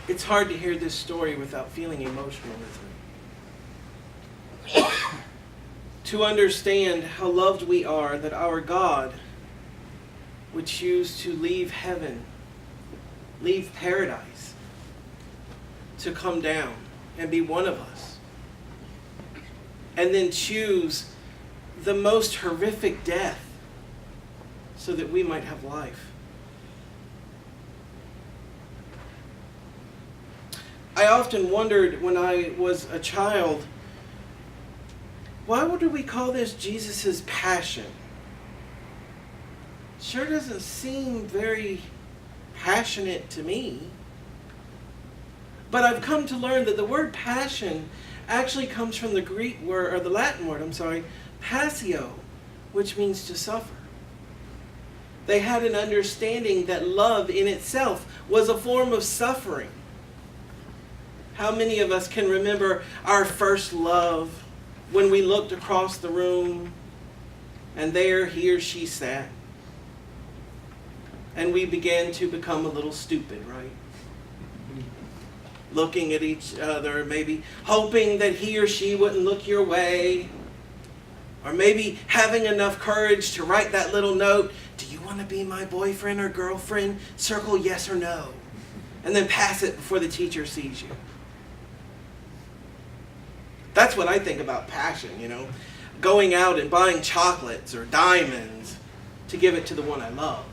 It's hard to hear this story without feeling emotional, isn't it? To understand how loved we are, that our God would choose to leave heaven, leave paradise, to come down and be one of us, and then choose the most horrific death so that we might have life. I often wondered when I was a child, why would we call this Jesus' passion? Sure doesn't seem very passionate to me. But I've come to learn that the word passion actually comes from the Greek word, or the Latin word, passio, which means to suffer. They had an understanding that love in itself was a form of suffering. How many of us can remember our first love when we looked across the room and there he or she sat, and we began to become a little stupid, right? Looking at each other, maybe hoping that he or she wouldn't look your way, or maybe having enough courage to write that little note, do you want to be my boyfriend or girlfriend? Circle yes or no, and then pass it before the teacher sees you. That's what I think about passion, going out and buying chocolates or diamonds to give it to the one I love.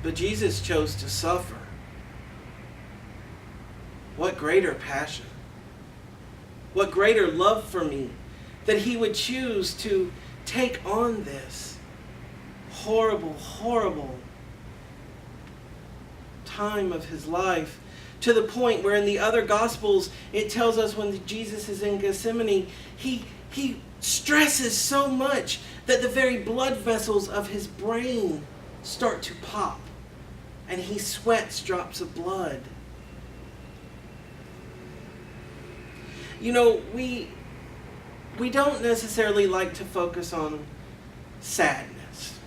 But Jesus chose to suffer. What greater passion? What greater love for me that he would choose to take on this horrible, horrible time of his life, to the point where in the other Gospels it tells us when Jesus is in Gethsemane, he stresses so much that the very blood vessels of his brain start to pop, and he sweats drops of blood. We don't necessarily like to focus on sadness.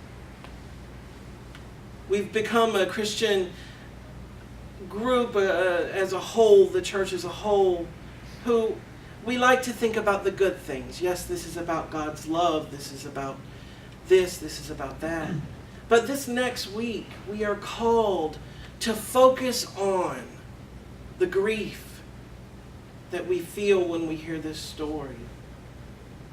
We've become a Christian group as a whole, the church as a whole, who we like to think about the good things. Yes, this is about God's love. This is about this is about that. But this next week, we are called to focus on the grief that we feel when we hear this story.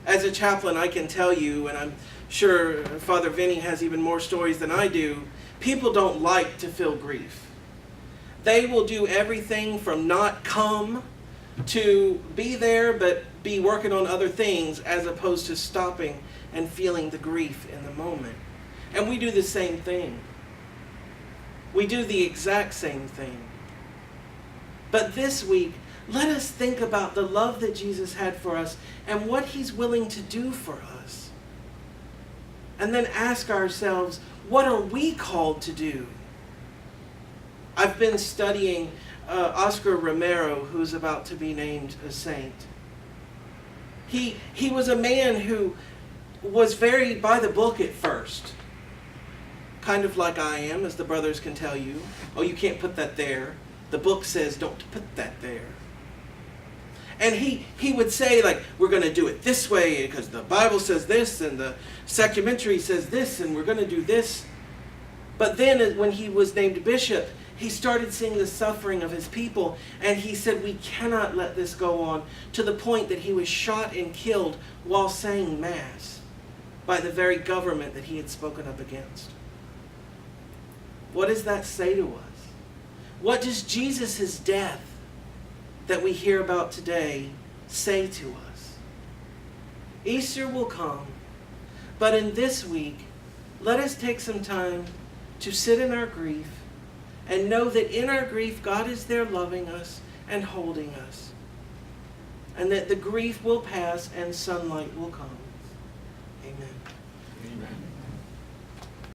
As a chaplain, I can tell you, and I'm sure Father Vinny has even more stories than I do, people don't like to feel grief. They will do everything from not come to be there, but be working on other things, as opposed to stopping and feeling the grief in the moment. And we do the same thing. We do the exact same thing. But this week, let us think about the love that Jesus had for us and what he's willing to do for us. And then ask ourselves, what are we called to do? I've been studying Oscar Romero, who's about to be named a saint. He was a man who was very by the book at first. Kind of like I am, as the brothers can tell you. Oh, you can't put that there. The book says don't put that there. And he would say, we're going to do it this way because the Bible says this and the sacramentary says this and we're going to do this. But then when he was named bishop, he started seeing the suffering of his people, and he said, we cannot let this go on, to the point that he was shot and killed while saying Mass by the very government that he had spoken up against. What does that say to us? What does Jesus' death that we hear about today say to us? Easter will come, but in this week, let us take some time to sit in our grief and know that in our grief, God is there loving us and holding us. And that the grief will pass and sunlight will come. Amen.